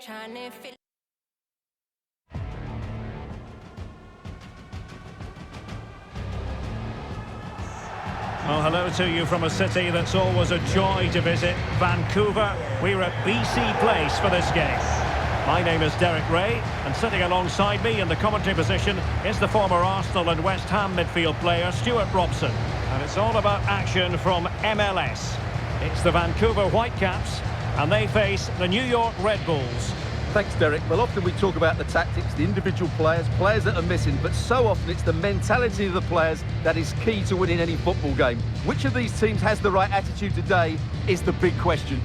Trying to feel. Well, hello to you from a city that's always a joy to visit, Vancouver. We're at BC Place for this game. My name is Derek Ray, and sitting alongside me in the commentary position is the former Arsenal and West Ham midfield player, Stuart Robson. And it's all about action from MLS. It's the Vancouver Whitecaps, and they face the New York Red Bulls. Thanks, Derek. Well, often we talk about the tactics, the individual players that are missing, but so often it's the mentality of the players that is key to winning any football game. Which of these teams has the right attitude today is the big question.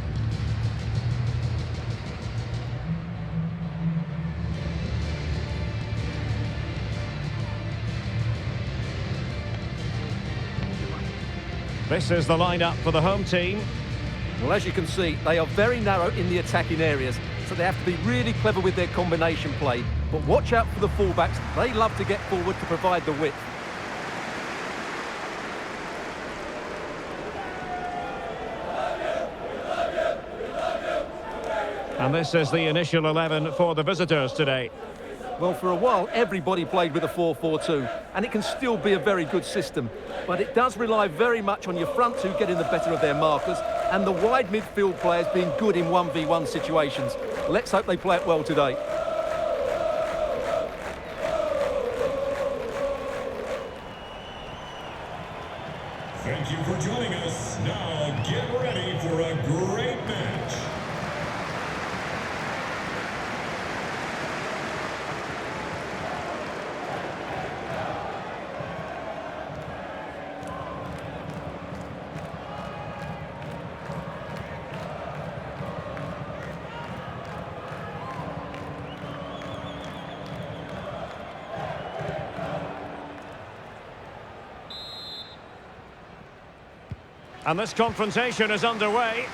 This is the lineup for the home team. Well, as you can see, they are very narrow in the attacking areas, so they have to be really clever with their combination play. But watch out for the fullbacks. They love to get forward to provide the width. And this is the initial 11 for the visitors today. Well, for a while, everybody played with a 4-4-2, and it can still be a very good system. But it does rely very much on your front two getting the better of their markers and the wide midfield players being good in 1v1 situations. Let's hope they play it well today. Thank you for joining us. Now get ready for a great match. And this confrontation is underway.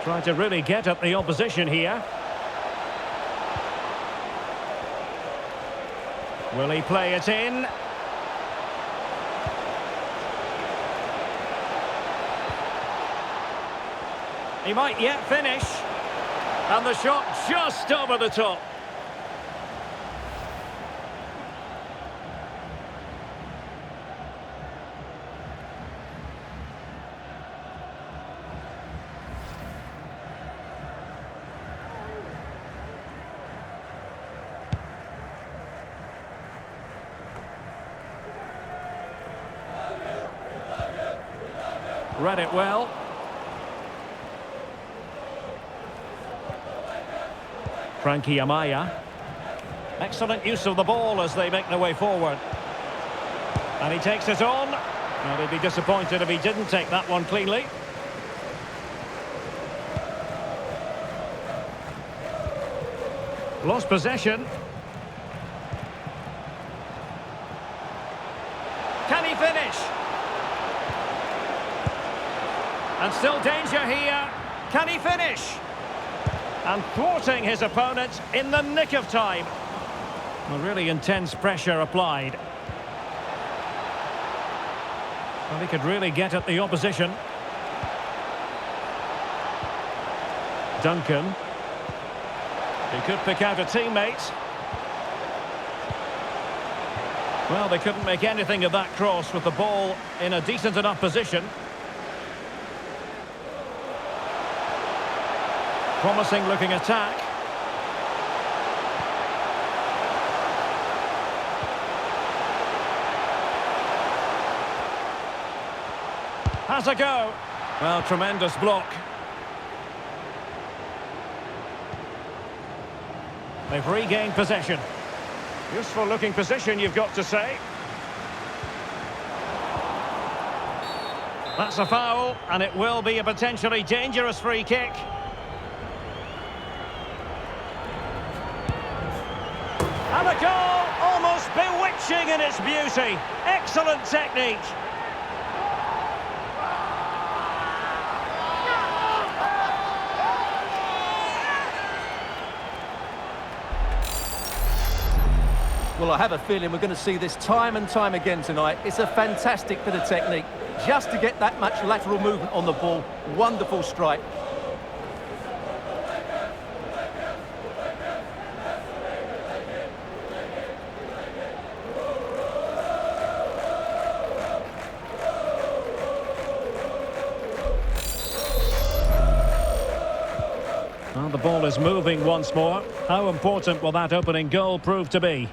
Trying to really get at the opposition here. Will he play it in? He might yet finish. And the shot just over the top. Read it well. Frankie Amaya. Excellent use of the ball as they make their way forward. And he takes it on. Well, he'd be disappointed if he didn't take that one cleanly. Lost possession. Can he finish? And still danger here. Can he finish? And thwarting his opponent in the nick of time. Well, really intense pressure applied. Well, he could really get at the opposition. Duncan. He could pick out a teammate. Well, they couldn't make anything of that cross with the ball in a decent enough position. Promising looking attack. Has a go. Well, tremendous block. They've regained possession. Useful looking position, you've got to say. That's a foul, and it will be a potentially dangerous free kick. And a goal, almost bewitching in its beauty. Excellent technique. Well, I have a feeling we're going to see this time and time again tonight. It's a fantastic bit of technique. Just to get that much lateral movement on the ball. Wonderful strike. Well, the ball is moving once more. How important will that opening goal prove to be?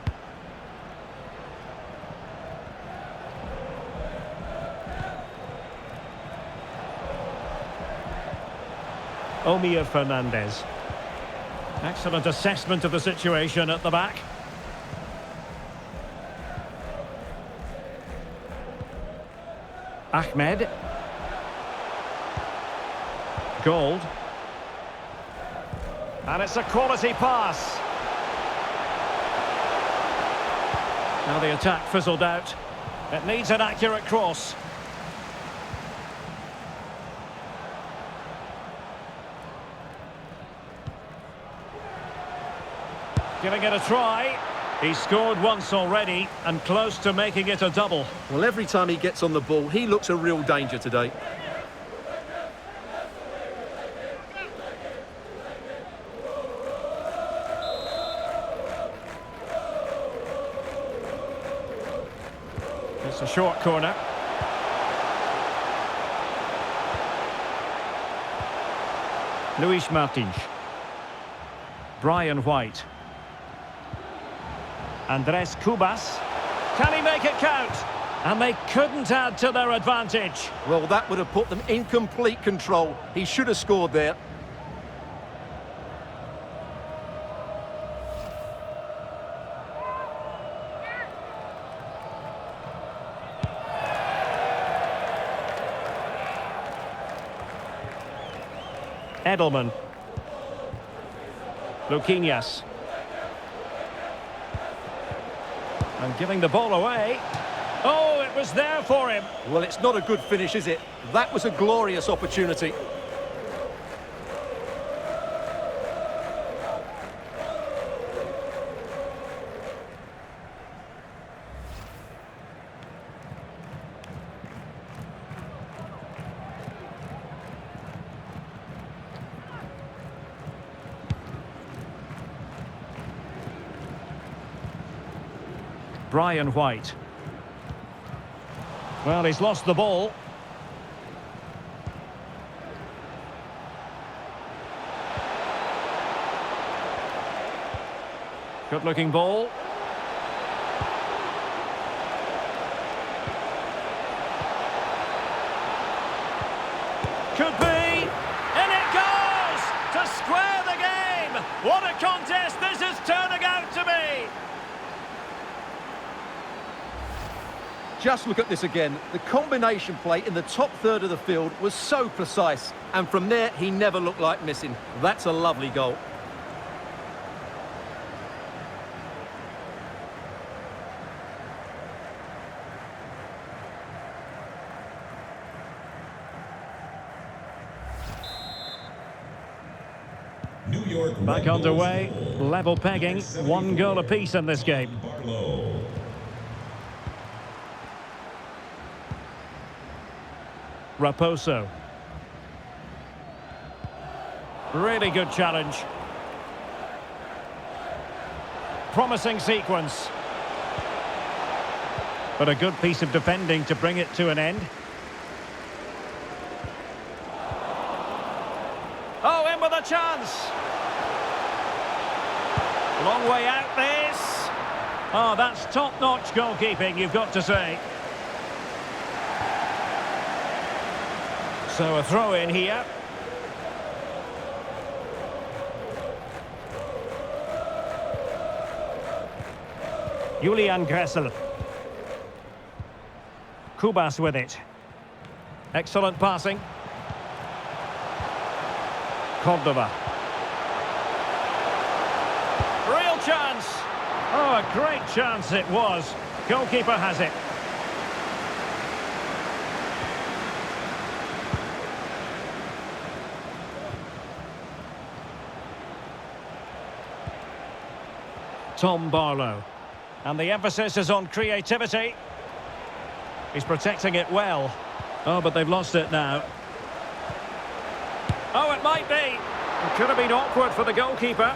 Omir Fernandez. Excellent assessment of the situation at the back. Ahmed. Gold. And it's a quality pass. Now the attack fizzled out. It needs an accurate cross. Giving it a try. He's scored once already and close to making it a double. Well, every time he gets on the ball, he looks a real danger today. It's a short corner. Luis Martins. Brian White. Andres Cubas. Can he make it count? And they couldn't add to their advantage. Well, that would have put them in complete control. He should have scored there. Edelman. Luquinhas. And giving the ball away. Oh, it was there for him. Well, it's not a good finish, is it? That was a glorious opportunity. Brian White. Well, he's lost the ball. Good-looking ball. Could be. And it goes! To square the game! What a contest this is turning out to be! Just look at this again. The combination play in the top third of the field was so precise. And from there, he never looked like missing. That's a lovely goal. New York Back underway, level pegging, 1 goal apiece in this game. Barlow. Raposo. Really good challenge. Promising sequence. But a good piece of defending to bring it to an end. Oh, in with a chance. Long way out this. Oh, that's top-notch goalkeeping, you've got to say. So a throw in here. Julian Gressel. Cubas with it. Excellent passing. Cordova. Real chance. Oh, a great chance it was. Goalkeeper has it. Tom Barlow. And the emphasis is on creativity. He's protecting it well. Oh, but they've lost it now. Oh, it might be. It could have been awkward for the goalkeeper.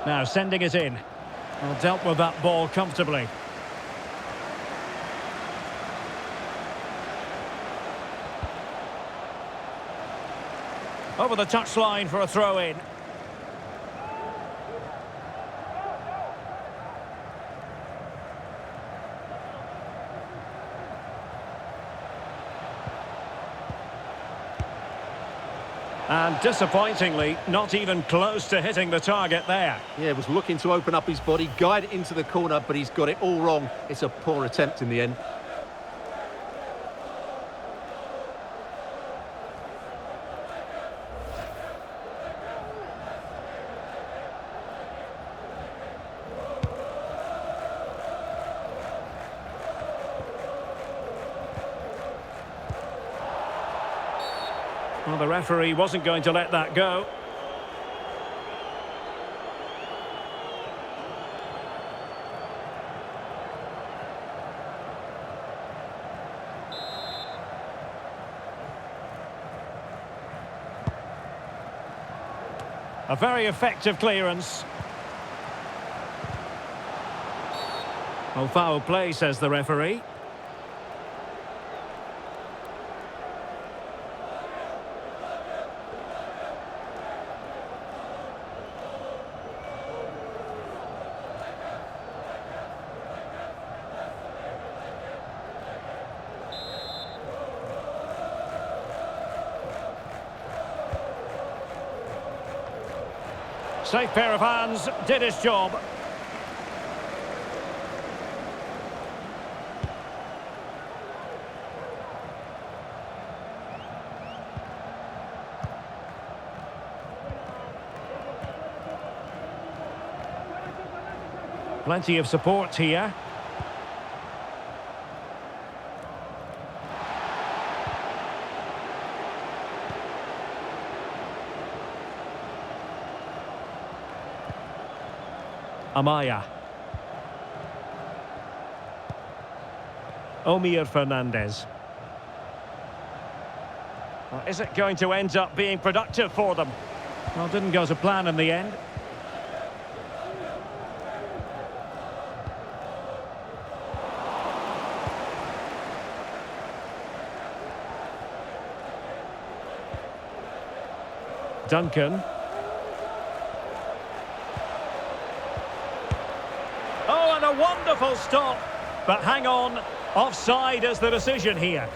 Now sending it in. Well, dealt with that ball comfortably. Over the touchline for a throw-in. And disappointingly, not even close to hitting the target there. Yeah, was looking to open up his body, guide it into the corner, but he's got it all wrong. It's a poor attempt in the end. Well, the referee wasn't going to let that go. A very effective clearance. Well, foul play, says the referee. Safe pair of hands, did his job. Plenty of support here. Amaya. Omir Fernandez. Well, is it going to end up being productive for them? Well, didn't go to plan in the end. Duncan. Oh, and a wonderful stop. But hang on, offside is the decision here.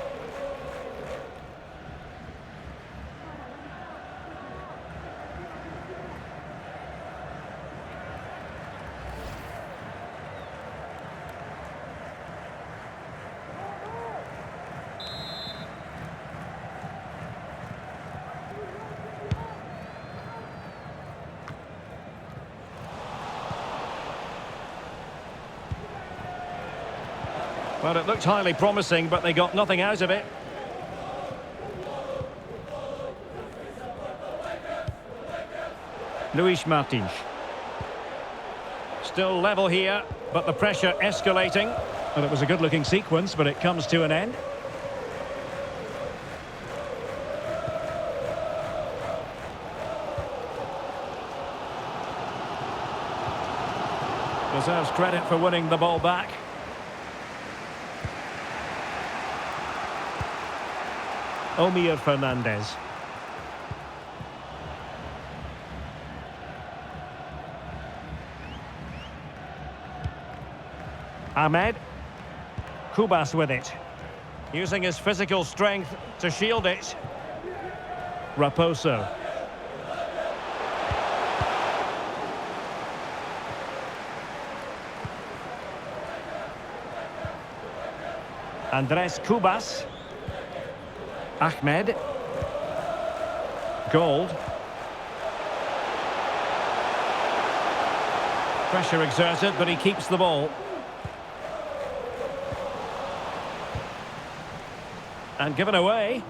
Well, it looked highly promising, but they got nothing out of it. Luis Martins. Still level here, but the pressure escalating. Well, it was a good-looking sequence, but it comes to an end. Deserves credit for winning the ball back. Omir Fernandez. Ahmed. Kubas with it. Using his physical strength to shield it. Raposo. Andres Cubas. Ahmed. Gold. Pressure exerted, but he keeps the ball. And given away.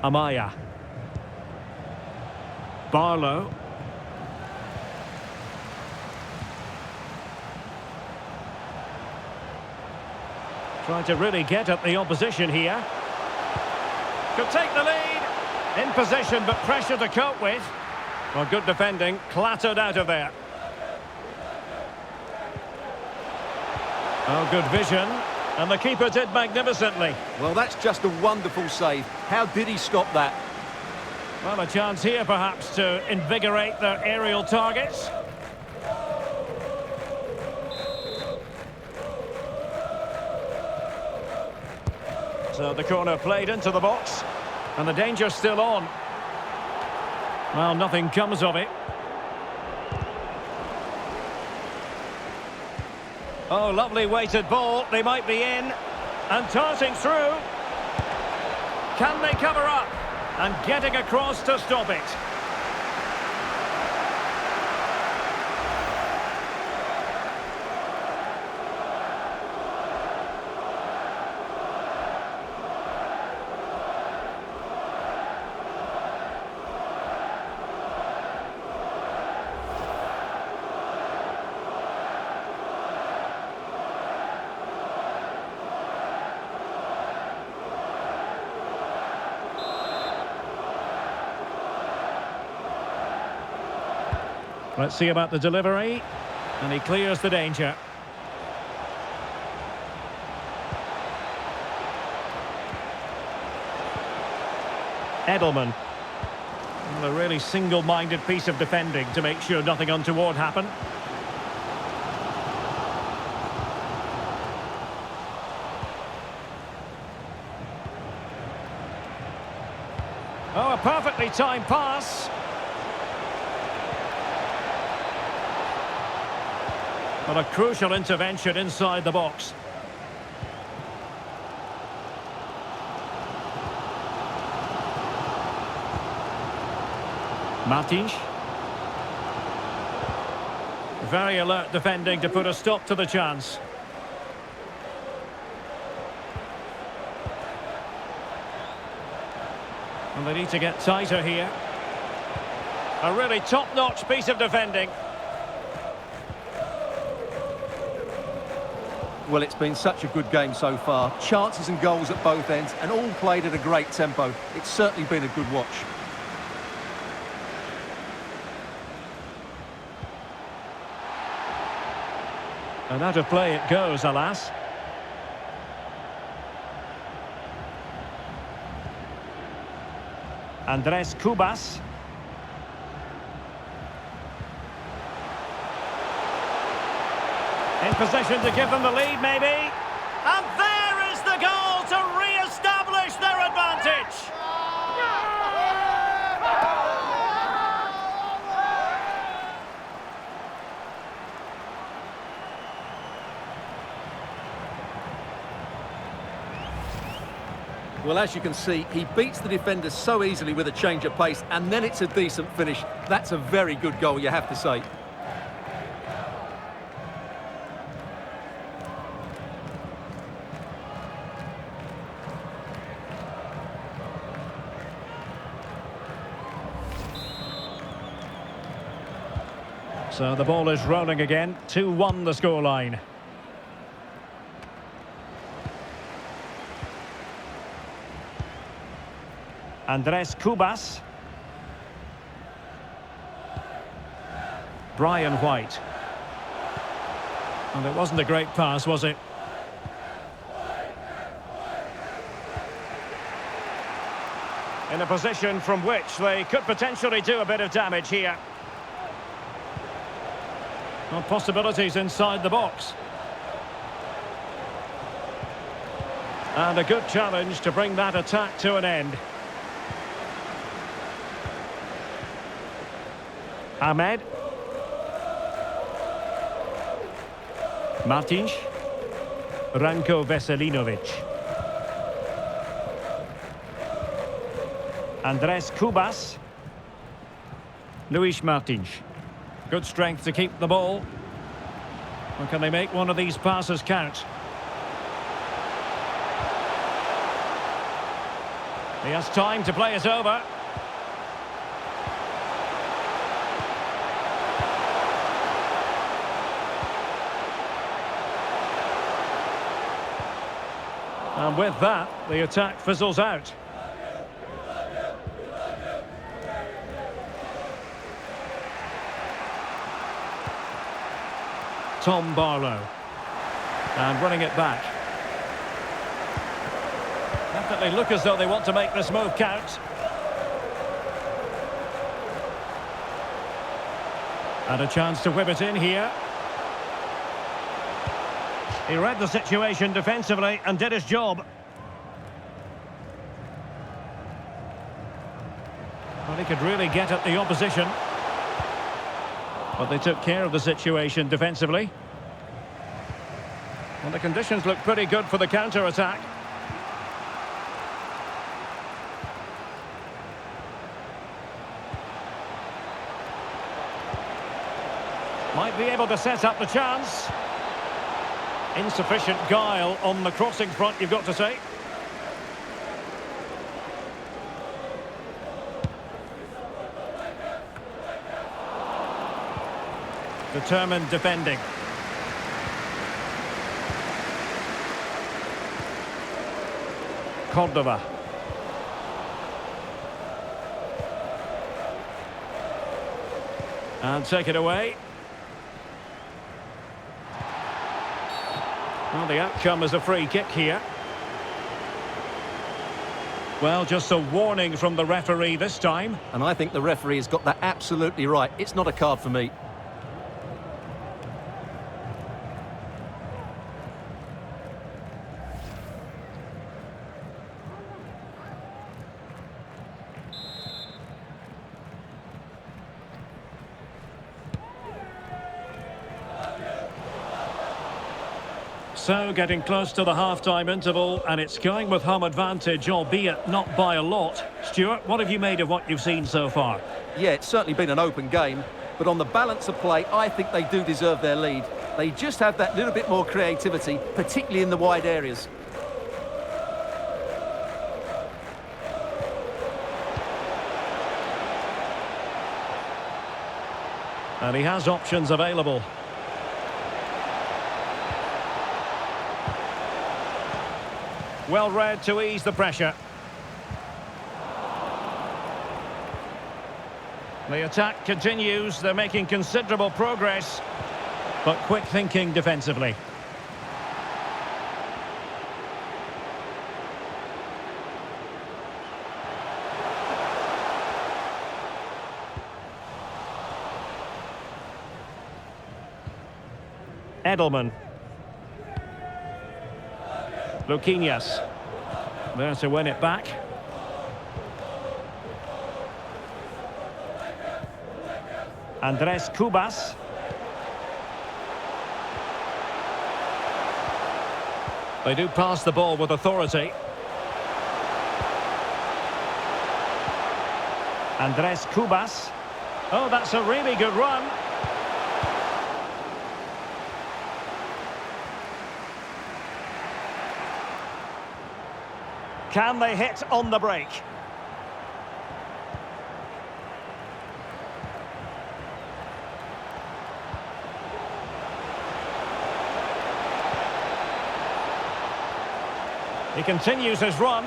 Amaya. Barlow. Trying to really get at the opposition here. Could take the lead. In position, but pressure to cope with. Well, good defending. Clattered out of there. Oh, good vision. And the keeper did magnificently. Well, that's just a wonderful save. How did he stop that? Well, a chance here, perhaps, to invigorate their aerial targets. So the corner played into the box. And the danger's still on. Well, nothing comes of it. Oh, lovely weighted ball. They might be in. And darting through. Can they cover up? And getting across to stop it. Let's see about the delivery. And he clears the danger. Edelman. Well, a really single-minded piece of defending to make sure nothing untoward happened. Oh, a perfectly timed pass. But a crucial intervention inside the box. Martins. Very alert defending to put a stop to the chance. And they need to get tighter here. A really top-notch piece of defending. Well, it's been such a good game so far. Chances and goals at both ends, and all played at a great tempo. It's certainly been a good watch. And out of play it goes, alas. Andres Cubas. In position to give them the lead, maybe. And there is the goal to re-establish their advantage. Well, as you can see, he beats the defender so easily with a change of pace, and then it's a decent finish. That's a very good goal, you have to say. So the ball is rolling again. 2-1 the scoreline. Andres Cubas. Brian White. And it wasn't a great pass, was it? In a position from which they could potentially do a bit of damage here. Well, possibilities inside the box. And a good challenge to bring that attack to an end. Ahmed. Martins. Ranko Veselinovic. Andres Kubas. Luis Martins. Good strength to keep the ball. Or can they make one of these passes count? He has time to play it over. And with that, the attack fizzles out. Tom Barlow. And running it back. Definitely look as though they want to make this move count. And a chance to whip it in here. He read the situation defensively and did his job. Well, he could really get at the opposition. But they took care of the situation defensively. Well, the conditions look pretty good for the counter-attack. Might be able to set up the chance. Insufficient guile on the crossing front, you've got to say. Determined defending. Cordova. And take it away. Well, the outcome is a free kick here. Well, just a warning from the referee this time. And I think the referee has got that absolutely right. It's not a card for me. So, getting close to the half-time interval, and it's going with home advantage, albeit not by a lot. Stuart, what have you made of what you've seen so far? Yeah, it's certainly been an open game, but on the balance of play, I think they do deserve their lead. They just have that little bit more creativity, particularly in the wide areas. And he has options available. Well read to ease the pressure. The attack continues. They're making considerable progress, but quick thinking defensively. Edelman. Luquinhas. There to win it back. Andres Kubas. They do pass the ball with authority. Andres Kubas. Oh, that's a really good run. Can they hit on the break? He continues his run.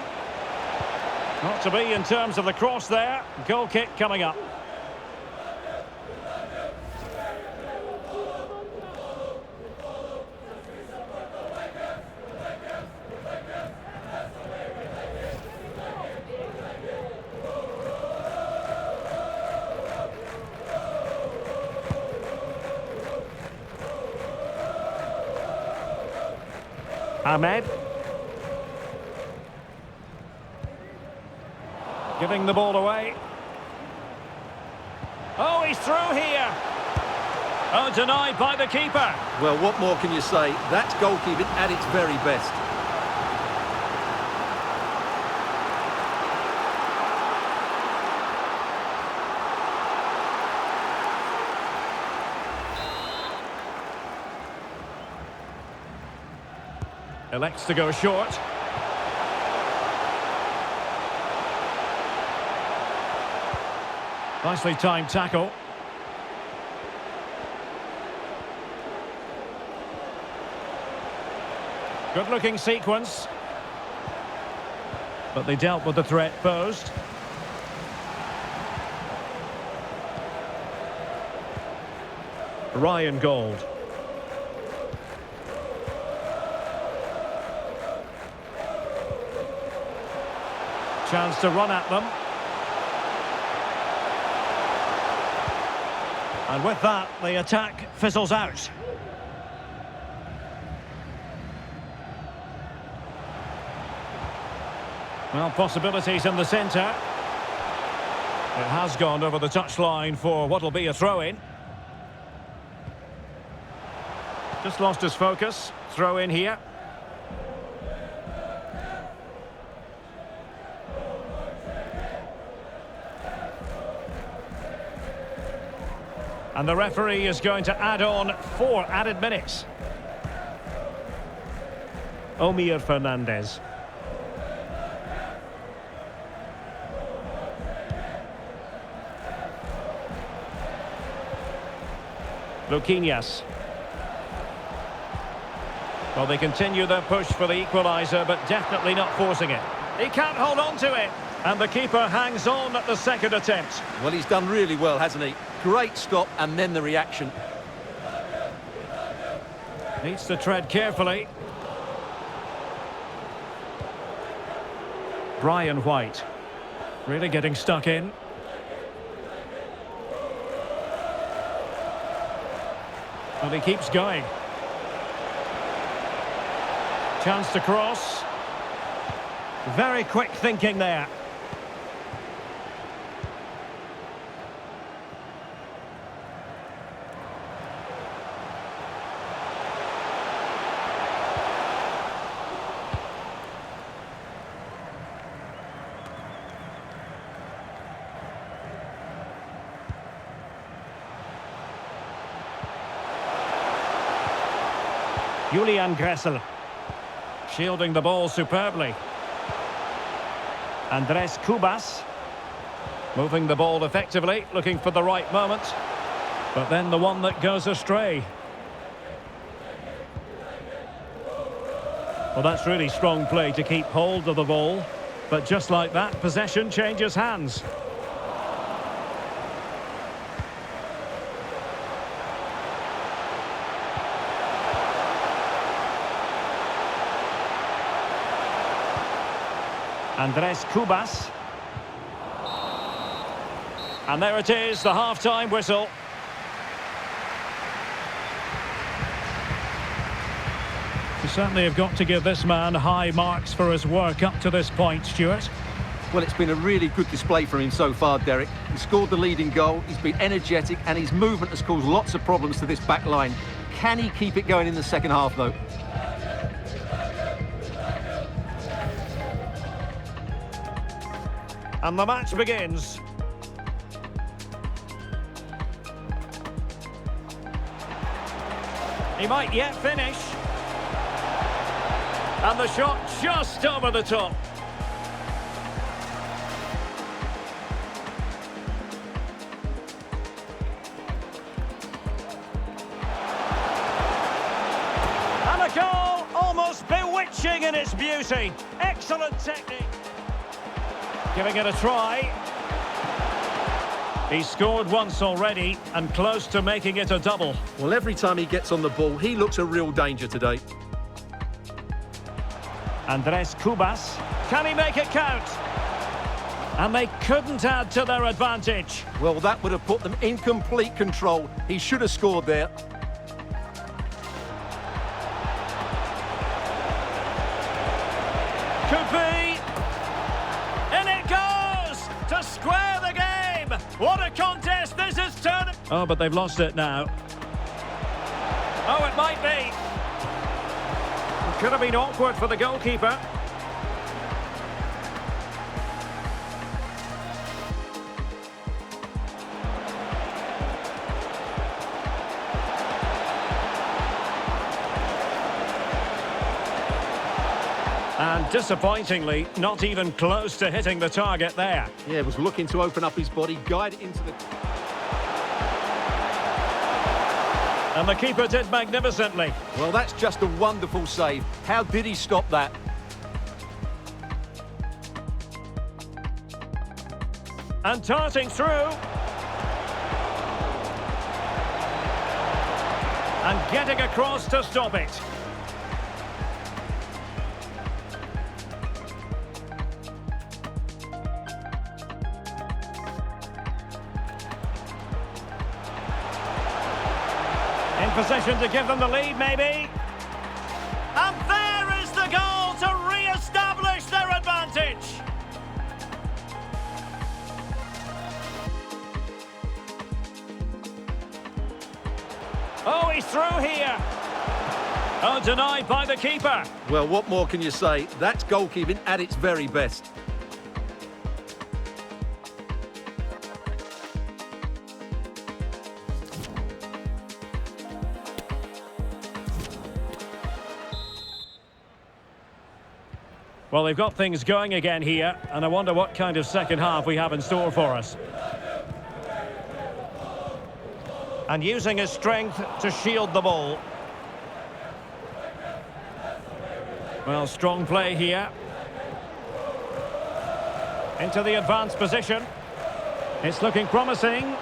Not to be in terms of the cross there. Goal kick coming up. Ahmed. Giving the ball away. Oh, he's through here. Oh, denied by the keeper. Well, what more can you say? That's goalkeeping at its very best. Elects to go short. Nicely timed tackle. Good-looking sequence. But they dealt with the threat posed. Ryan Gold. Chance to run at them. And with that, the attack fizzles out. Well, possibilities in the centre. It has gone over the touchline for what'll be a throw-in. Just lost his focus. Throw in here. And the referee is going to add on 4 added minutes. Omir Fernandez. Luquinhas. Well, they continue their push for the equaliser, but definitely not forcing it. He can't hold on to it. And the keeper hangs on at the second attempt. Well, he's done really well, hasn't he? Great stop, and then the reaction. Needs to tread carefully. Brian White. Really getting stuck in. And he keeps going. Chance to cross. Very quick thinking there. Julian Gressel. Shielding the ball superbly. Andres Cubas. Moving the ball effectively, looking for the right moment. But then the one that goes astray. Well, that's really strong play to keep hold of the ball. But just like that, possession changes hands. Andres Cubas. And there it is, the half-time whistle. You certainly have got to give this man high marks for his work up to this point, Stuart. Well, it's been a really good display from him so far, Derek. He scored the leading goal, he's been energetic, and his movement has caused lots of problems to this back line. Can he keep it going in the second half, though? And the match begins. He might yet finish. And the shot just over the top. And a goal almost bewitching in its beauty. Excellent technique. Giving it a try. He's scored once already and close to making it a double. Well, every time he gets on the ball, he looks a real danger today. Andres Cubas. Can he make it count? And they couldn't add to their advantage. Well, that would have put them in complete control. He should have scored there. Could be. In it goes to square the game. What a contest this is Oh, but they've lost it now. Oh, it might be. It could have been awkward for the goalkeeper. And disappointingly, not even close to hitting the target there. Yeah, was looking to open up his body, guide it into the... And the keeper did magnificently. Well, that's just a wonderful save. How did he stop that? And darting through. And getting across to stop it. In position to give them the lead, maybe. And there is the goal to re-establish their advantage. Oh, he's through here. Oh, denied by the keeper. Well, what more can you say? That's goalkeeping at its very best. Well, they've got things going again here, and I wonder what kind of second half we have in store for us. And using his strength to shield the ball. Well, strong play here. Into the advanced position. It's looking promising.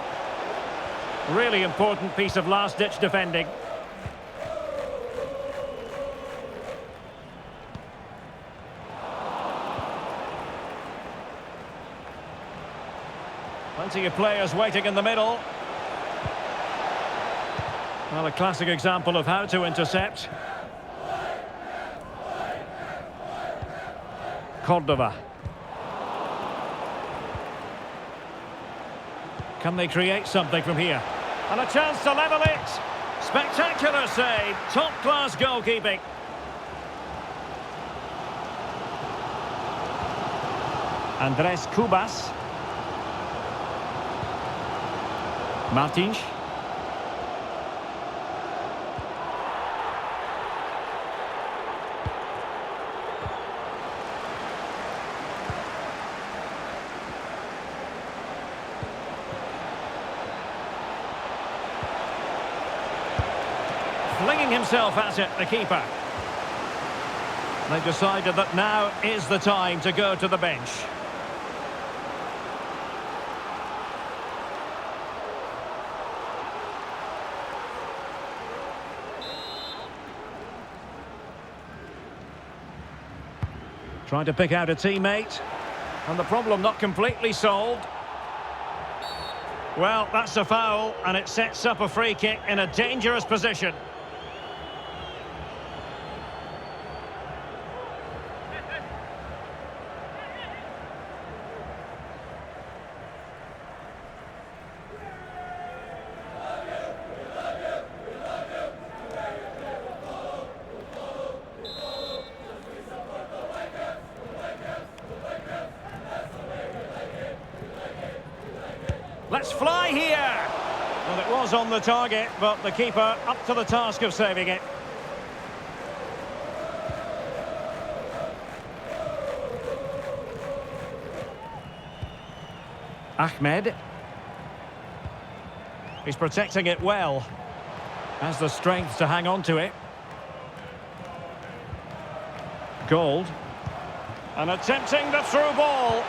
Really important piece of last-ditch defending. Plenty of players waiting in the middle. Well, a classic example of how to intercept. Cordova. Can they create something from here? And a chance to level it. Spectacular save. Top-class goalkeeping. Andres Cubas. Martins. Flinging himself at it, the keeper. They've decided that now is the time to go to the bench. Trying to pick out a teammate. And the problem not completely solved. Well, that's a foul, and it sets up a free kick in a dangerous position. Let's fly here! Well, it was on the target, but the keeper up to the task of saving it. Ahmed. He's protecting it well. Has the strength to hang on to it. Gold. And attempting the through ball.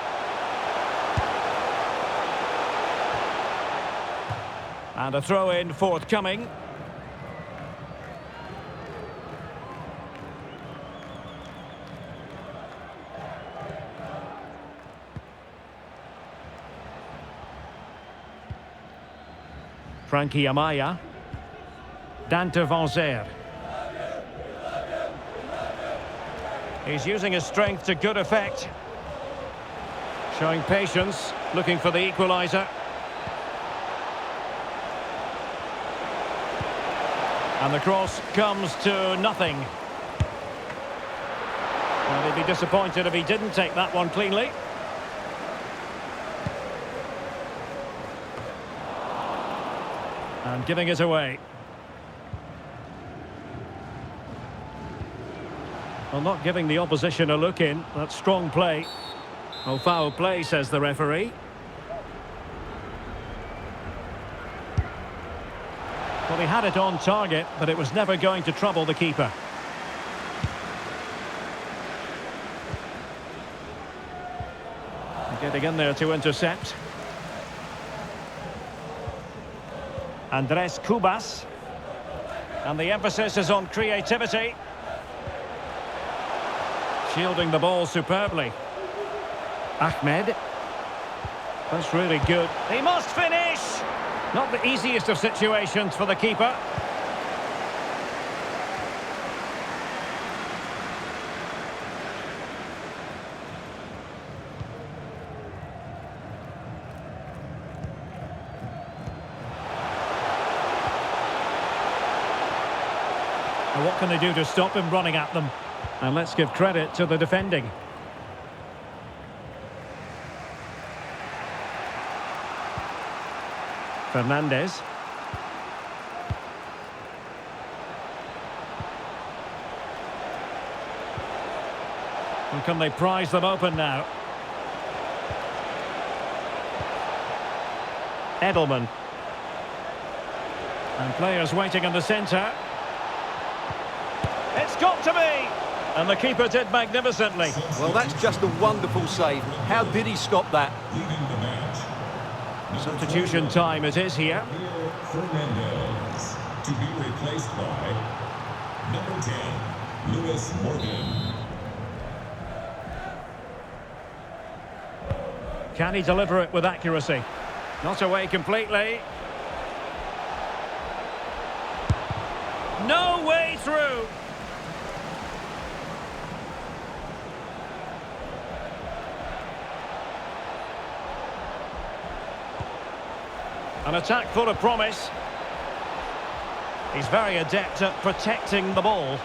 And a throw-in forthcoming. Frankie Amaya. Dante Van Zer. He's using his strength to good effect. Showing patience, looking for the equaliser. And the cross comes to nothing. Well, he'd be disappointed if he didn't take that one cleanly. And giving it away. Well, not giving the opposition a look in. That's strong play. Oh, foul play, says the referee. Well, he had it on target, but it was never going to trouble the keeper. Getting in there to intercept. Andres Cubas. And the emphasis is on creativity. Shielding the ball superbly. Ahmed. That's really good. He must finish! Not the easiest of situations for the keeper. And what can they do to stop him running at them? And let's give credit to the defending. Fernandez. And can they prise them open now? Edelman. And players waiting in the centre. It's got to be! And the keeper did magnificently. Well, that's just a wonderful save. How did he stop that? Substitution time it is here. Fernandez to be replaced by number 10, Lewis Morgan. Can he deliver it with accuracy? Not away completely. No way through. An attack full of promise. He's very adept at protecting the ball.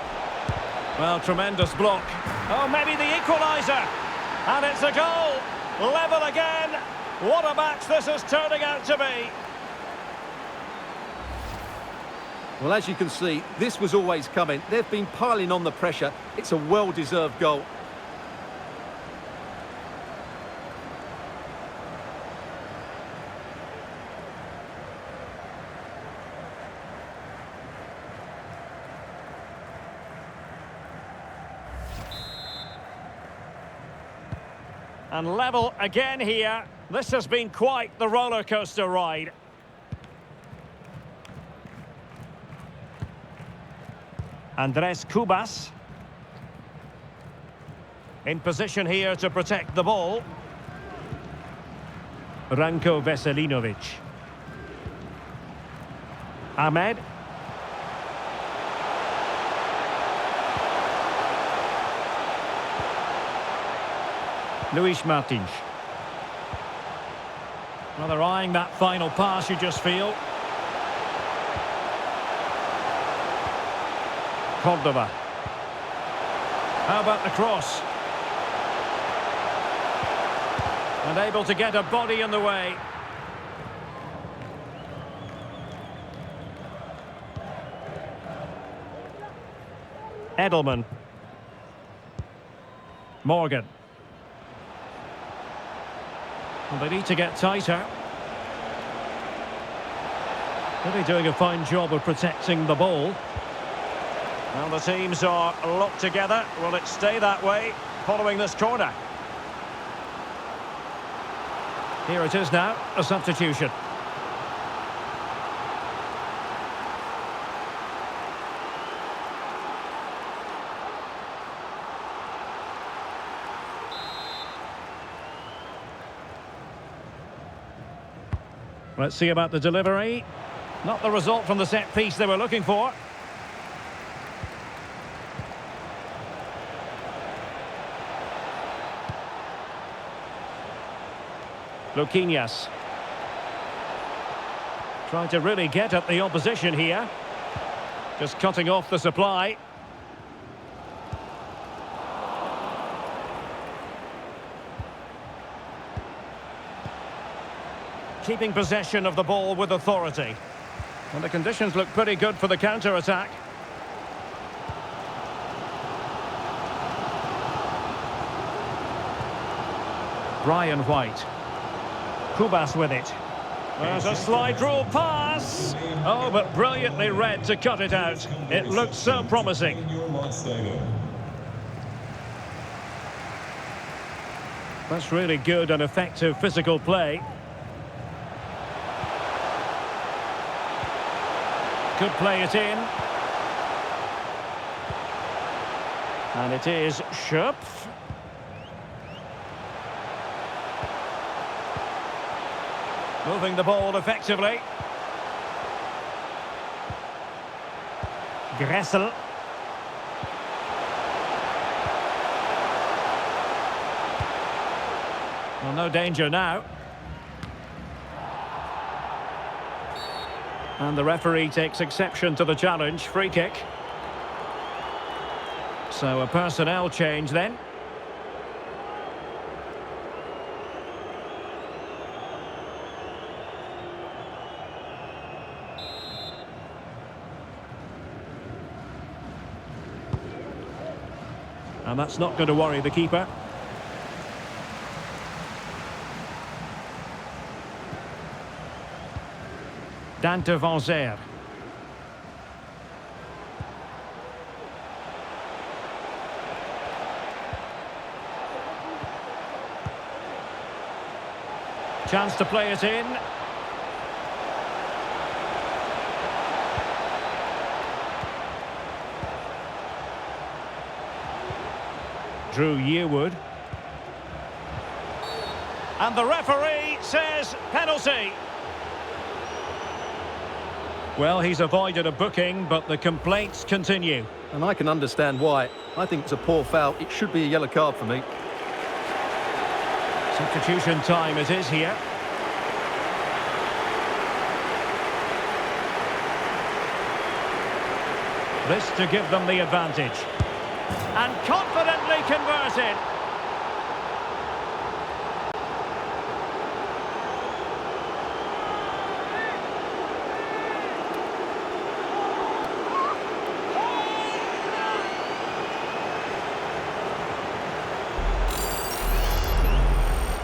Well, tremendous block. Oh, maybe the equaliser. And it's a goal. Level again. What a match this is turning out to be. Well, as you can see, this was always coming. They've been piling on the pressure. It's a well-deserved goal. And level again here. This has been quite the roller coaster ride. Andres Cubas. In position here to protect the ball. Ranko Veselinovic. Ahmed. Luis Martins. Well, they're eyeing that final pass, you just feel. Cordova. How about the cross? And able to get a body in the way. Edelman. Morgan. Well, they need to get tighter. Really doing a fine job of protecting the ball. Well, the teams are locked together. Will it stay that way following this corner? Here it is now, a substitution. Let's see about the delivery. Not the result from the set piece they were looking for. Luquinhas. Trying to really get at the opposition here. Just cutting off the supply. Keeping possession of the ball with authority. And the conditions look pretty good for the counter-attack. Brian White. Kubas with it. There's a slide rule pass. Oh, but brilliantly read to cut it out. It looked so promising. That's really good and effective physical play. Could play it in. And it is Schöpf. Moving the ball effectively. Gressel. Well, no danger now. And the referee takes exception to the challenge. Free kick. So a personnel change then. And that's not going to worry the keeper. Dante van Zer. Chance to play it in. Drew Yearwood. And the referee says penalty. Well, he's avoided a booking, but the complaints continue. And I can understand why. I think it's a poor foul. It should be a yellow card for me. Substitution time it is here. This to give them the advantage. And confidently converted.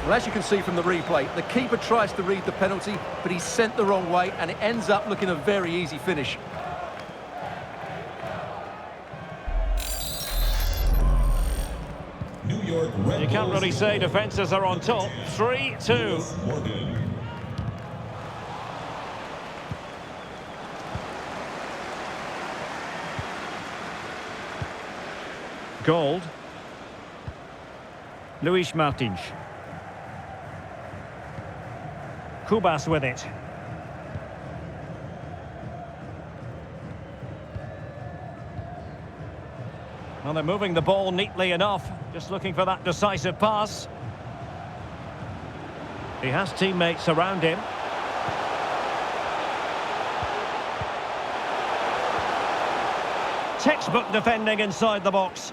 Well, as you can see from the replay, the keeper tries to read the penalty, but he's sent the wrong way, and it ends up looking a very easy finish. You can't really say defences are on top. 3-2. Gold. Luis Martins. Kubas with it. Well, they're moving the ball neatly enough. Just looking for that decisive pass. He has teammates around him. Textbook defending inside the box.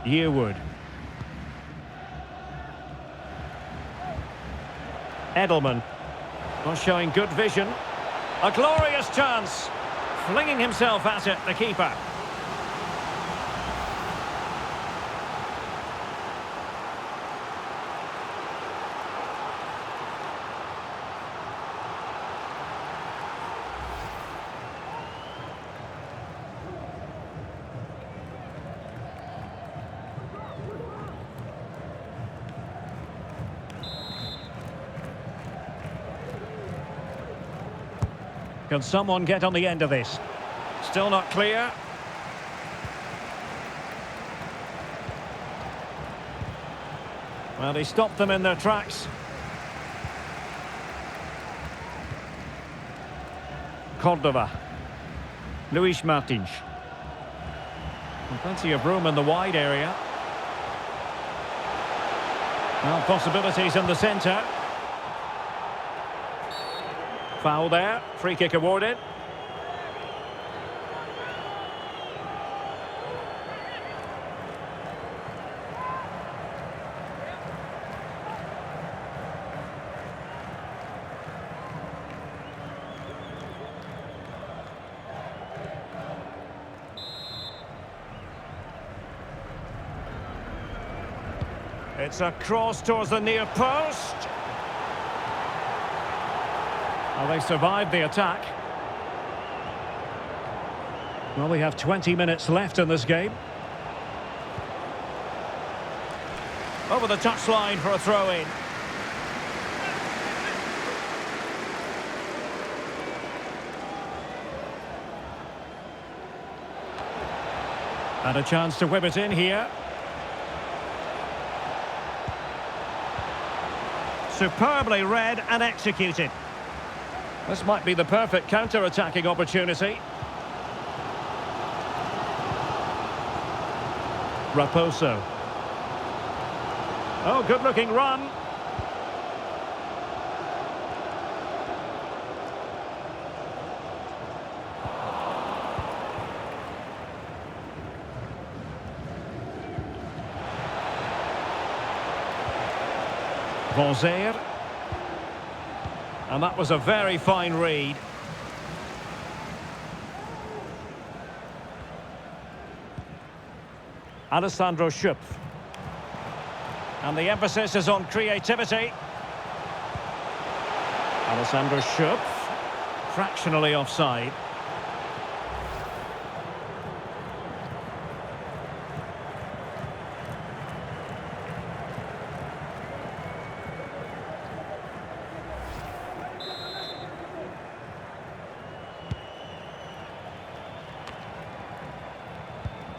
Yearwood. Edelman. Well, showing good vision. A glorious chance. Flinging himself at it, the keeper. Can someone get on the end of this? Still not clear. Well, he stopped them in their tracks. Cordova. Luis Martins. And plenty of room in the wide area. Well, possibilities in the centre. Foul there, free kick awarded. It's a cross towards the near post. Well, they survived the attack. Well, we have 20 minutes left in this game. Over the touchline for a throw-in. And a chance to whip it in here. Superbly read and executed. This might be the perfect counter-attacking opportunity. Raposo. Oh, good-looking run. Bonzer. And that was a very fine read. Alessandro Schupf. And the emphasis is on creativity. Alessandro Schupf. Fractionally offside.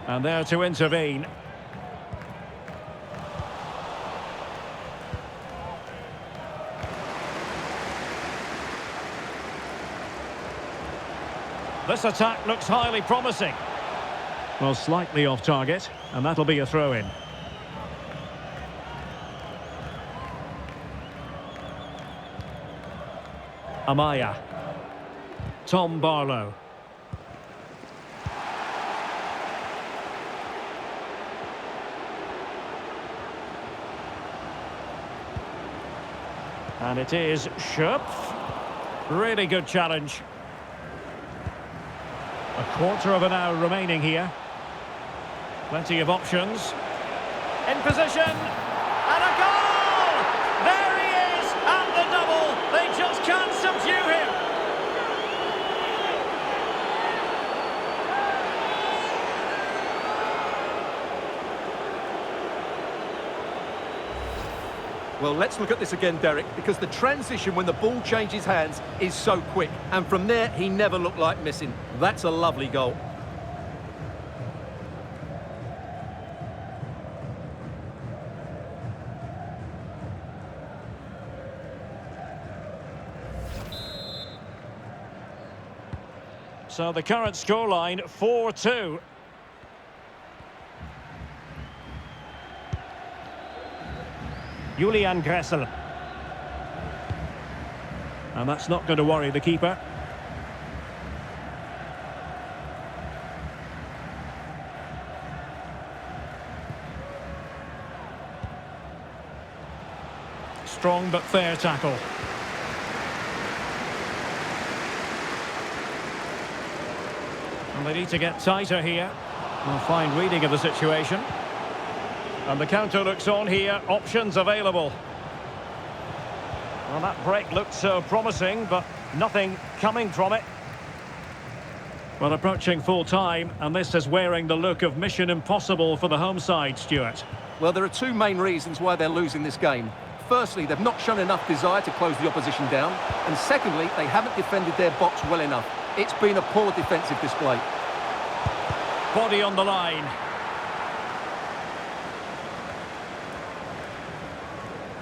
And there to intervene. This attack looks highly promising. Well, slightly off target, and that'll be a throw-in. Amaya. Tom Barlow. And it is Schupf. Really good challenge. A quarter of an hour remaining here. Plenty of options. In position. And a goal! There he is! And the double! They just can't subdue him! Well, let's look at this again, Derek, because the transition when the ball changes hands is so quick. And from there, he never looked like missing. That's a lovely goal. So the current scoreline, 4-2. Julian Gressel. And that's not going to worry the keeper. Strong but fair tackle. And they need to get tighter here. A fine reading of the situation. And the counter looks on here, options available. Well, that break looked so promising, but nothing coming from it. Well, approaching full time, and this is wearing the look of mission impossible for the home side, Stuart. Well, there are two main reasons why they're losing this game. Firstly, they've not shown enough desire to close the opposition down. And secondly, they haven't defended their box well enough. It's been a poor defensive display. Body on the line.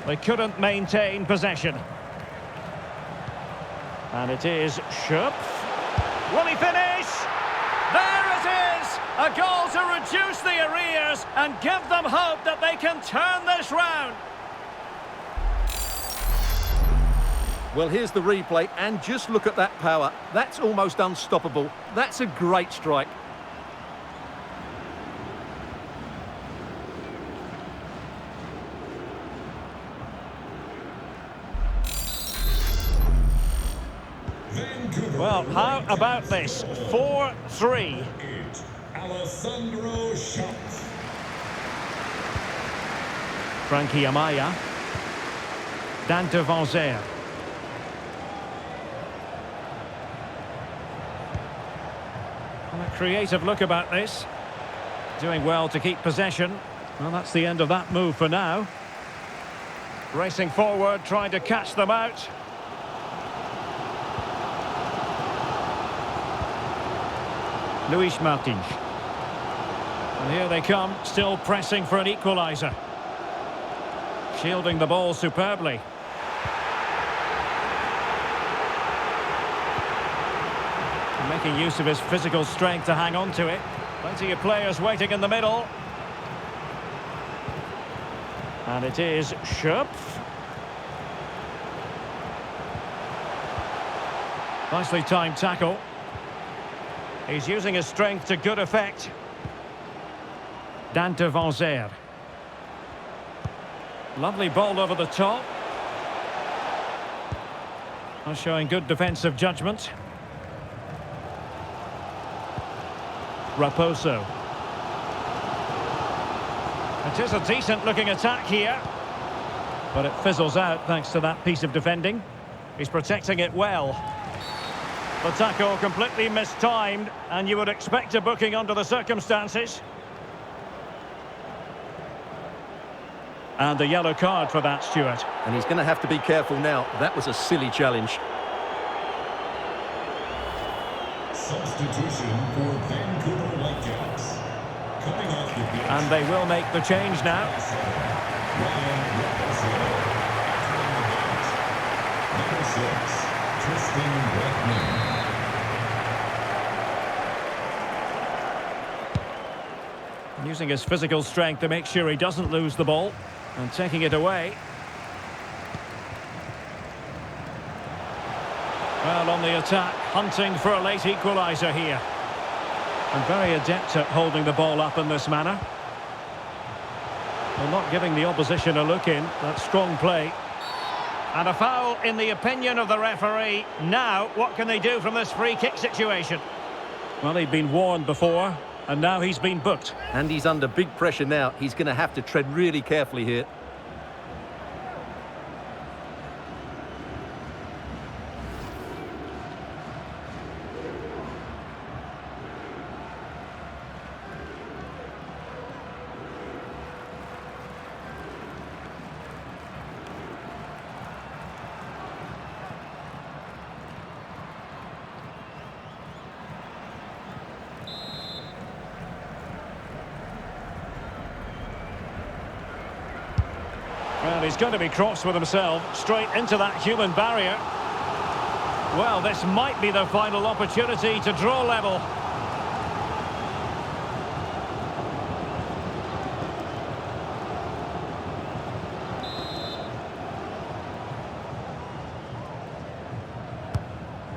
They couldn't maintain possession. And it is Schupf. Will he finish? There it is! A goal to reduce the arrears and give them hope that they can turn this round. Well, here's the replay, and just look at that power. That's almost unstoppable. That's a great strike. Vancouver. Well, how about this? 4-3. Alessandro Schott. Frankie Amaya. Dante Van Zer. And a creative look about this. Doing well to keep possession. Well, that's the end of that move for now. Racing forward, trying to catch them out. Luis Martins. And here they come, still pressing for an equaliser. Shielding the ball superbly. Making use of his physical strength to hang on to it. Plenty of players waiting in the middle. And it is Schöpf. Nicely timed tackle. He's using his strength to good effect. Dante Van Zer. Lovely ball over the top. Showing good defensive judgment. Raposo. It is a decent-looking attack here. But it fizzles out thanks to that piece of defending. He's protecting it well. The tackle completely mistimed, and you would expect a booking under the circumstances. And the yellow card for that, Stuart. And he's going to have to be careful now. That was a silly challenge. Substitution for Vancouver Whitecaps. Coming off the pitch. And they will make the change now. Number 6, Tristan Blackman. Using his physical strength to make sure he doesn't lose the ball. And taking it away. Well, on the attack, hunting for a late equaliser here. And very adept at holding the ball up in this manner. Well, not giving the opposition a look in. That's strong play. And a foul in the opinion of the referee. Now, what can they do from this free kick situation? Well, he'd been warned before. And now he's been booked. And he's under big pressure now. He's going to have to tread really carefully here. Well, he's going to be cross with himself, straight into that human barrier. Well, this might be the final opportunity to draw level.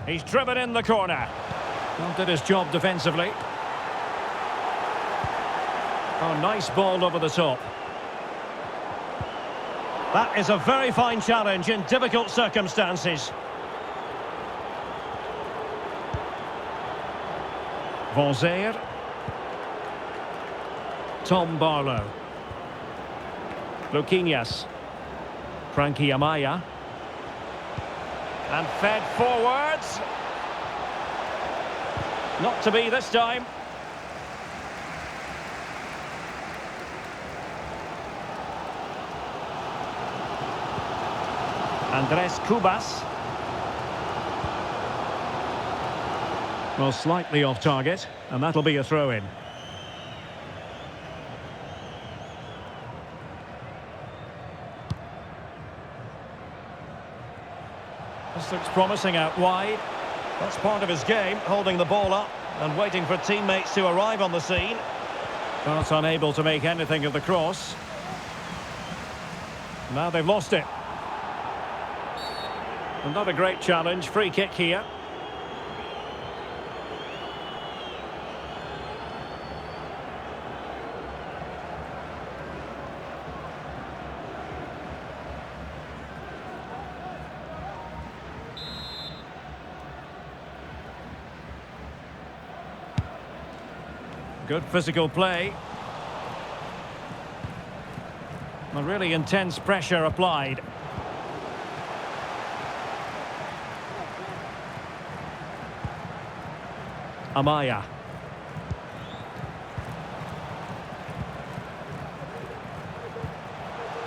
He's driven in the corner. Well, did his job defensively. Oh, nice ball over the top. That is a very fine challenge in difficult circumstances. Van Zer. Tom Barlow. Luquinhas. Frankie Amaya. And fed forwards. Not to be this time. Andres Cubas. Well, slightly off target, and that'll be a throw-in. This looks promising out wide. That's part of his game, holding the ball up and waiting for teammates to arrive on the scene. But unable to make anything of the cross. Now they've lost it. Not a great challenge. Free kick here. Good physical play. A really intense pressure applied. Amaya.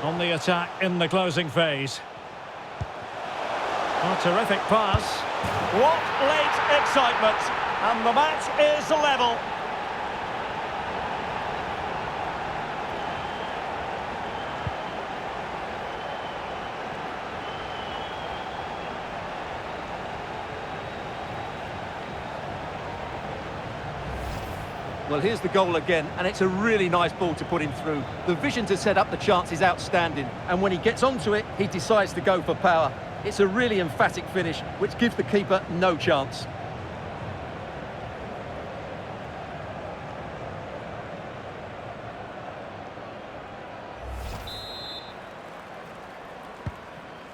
On the attack in the closing phase. Oh, terrific pass. What late excitement. And the match is level. Well, here's the goal again, and it's a really nice ball to put him through. The vision to set up the chance is outstanding, and when he gets onto it, he decides to go for power. It's a really emphatic finish, which gives the keeper no chance.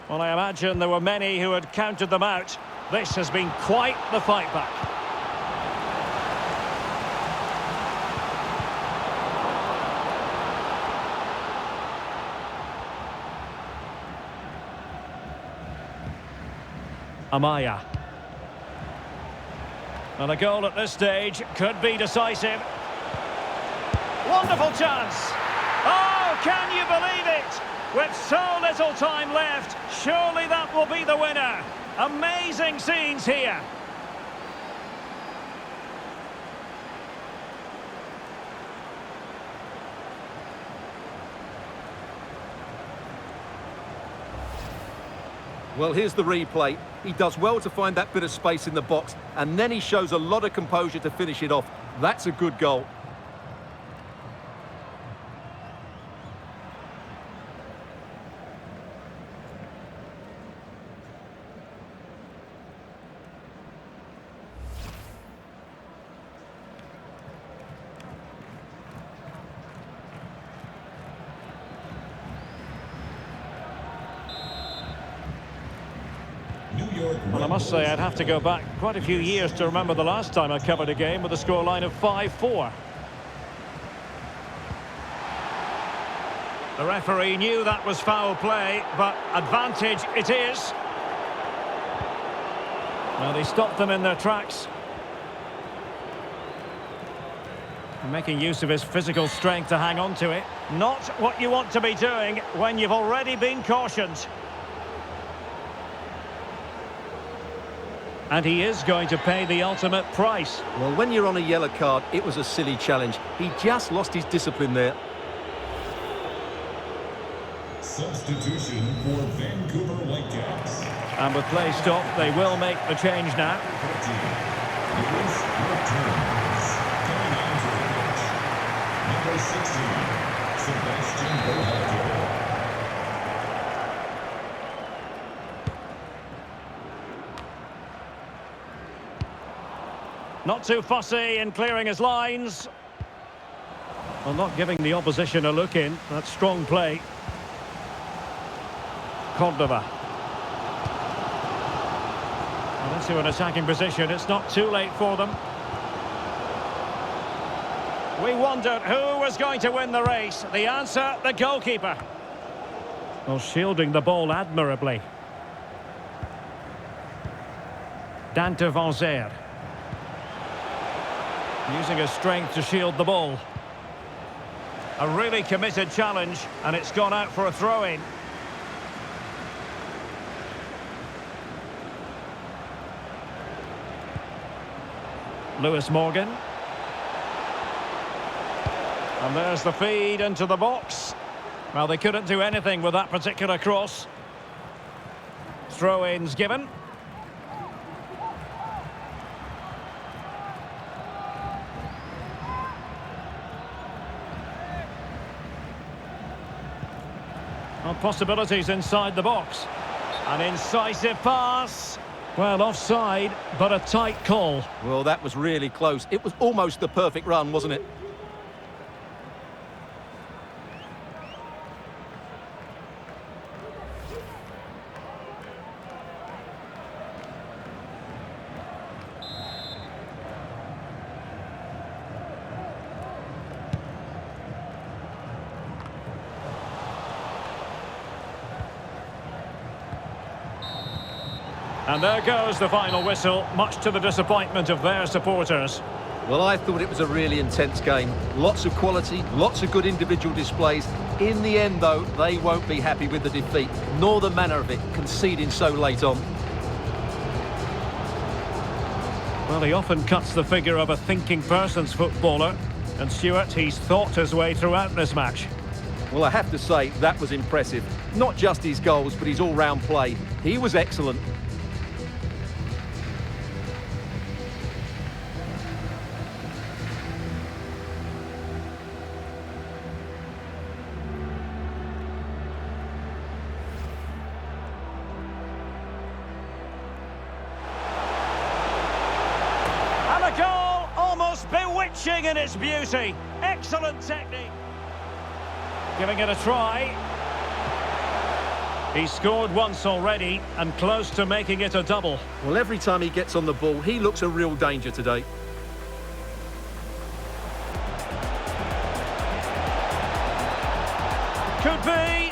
Well, I imagine there were many who had counted them out. This has been quite the fight back. Amaya. And a goal at this stage could be decisive. Wonderful chance. Oh, can you believe it? With so little time left, surely that will be the winner. Amazing scenes here. Well, here's the replay. He does well to find that bit of space in the box, and then he shows a lot of composure to finish it off. That's a good goal. Well, I must say I'd have to go back quite a few years to remember the last time I covered a game with a scoreline of 5-4. The referee knew that was foul play, but advantage it is. Well, they stopped them in their tracks. Making use of his physical strength to hang on to it. Not what you want to be doing when you've already been cautioned. And he is going to pay the ultimate price. Well, when you're on a yellow card, it was a silly challenge. He just lost his discipline there. Substitution for Vancouver Whitecaps. And with play stopped, they will make the change now. Lewis returns. Coming onto the pitch. Number 16, Sebastian Bohacker. Not too fussy in clearing his lines. Well, not giving the opposition a look in. That's strong play. Cordova. Well, into an attacking position. It's not too late for them. We wondered who was going to win the race. The answer, the goalkeeper. Well, shielding the ball admirably. Dante Van Zer. Using his strength to shield the ball. A really committed challenge, and it's gone out for a throw-in. Lewis Morgan. And there's the feed into the box. Well, they couldn't do anything with that particular cross. Throw-ins given. Well, possibilities inside the box. An incisive pass. Well, offside, but a tight call. Well, that was really close. It was almost the perfect run, wasn't it? And there goes the final whistle, much to the disappointment of their supporters. Well, I thought it was a really intense game. Lots of quality, lots of good individual displays. In the end, though, they won't be happy with the defeat, nor the manner of it, conceding so late on. Well, he often cuts the figure of a thinking person's footballer. And Stuart, he's thought his way throughout this match. Well, I have to say, that was impressive. Not just his goals, but his all-round play. He was excellent. Bewitching in its beauty. Excellent technique. Giving it a try. He's scored once already and close to making it a double. Well, every time he gets on the ball, he looks a real danger today. Could be.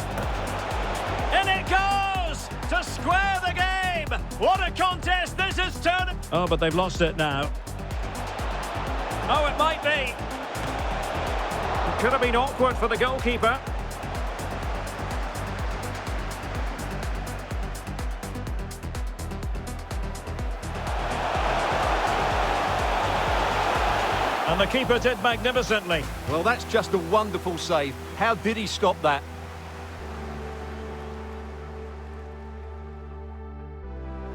In it goes to square the game. What a contest this is turning. Oh, but they've lost it now. Oh, it might be. It could have been awkward for the goalkeeper. And the keeper did magnificently. Well, that's just a wonderful save. How did he stop that?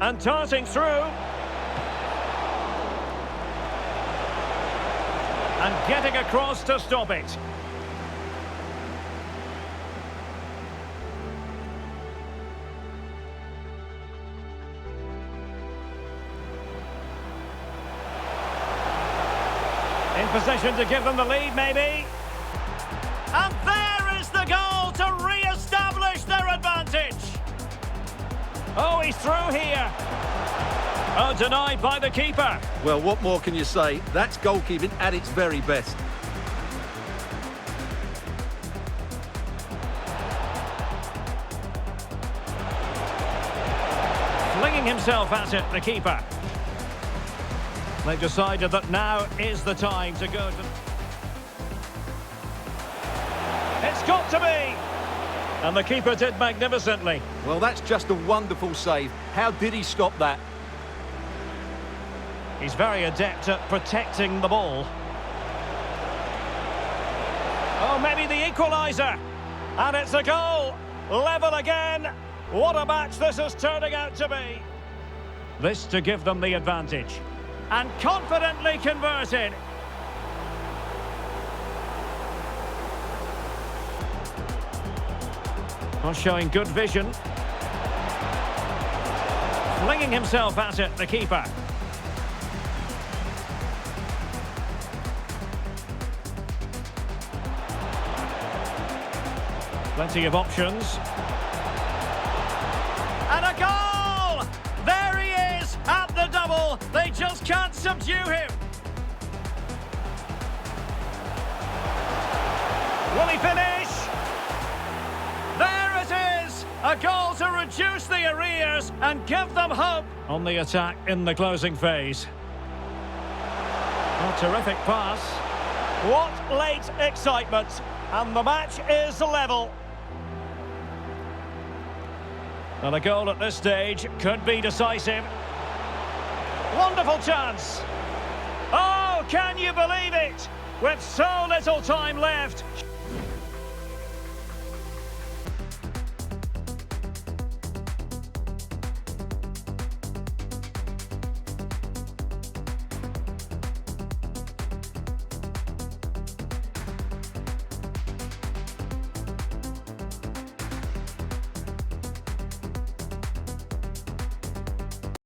And darting through. And getting across to stop it. In possession to give them the lead, maybe. And there is the goal to re-establish their advantage. Oh, he's through here. Oh, denied by the keeper. Well, what more can you say? That's goalkeeping at its very best. Flinging himself at it, the keeper. They've decided that now is the time to go to... It's got to be! And the keeper did magnificently. Well, that's just a wonderful save. How did he stop that? He's very adept at protecting the ball. Oh, maybe the equaliser. And it's a goal. Level again. What a match this is turning out to be. This to give them the advantage. And confidently converted. Well, showing good vision. Flinging himself at it, the keeper. Plenty of options. And a goal! There he is at the double. They just can't subdue him. Will he finish? There it is! A goal to reduce the arrears and give them hope. On the attack in the closing phase. A terrific pass. What late excitement. And the match is level. And a goal at this stage could be decisive. Wonderful chance. Oh, can you believe it? With so little time left.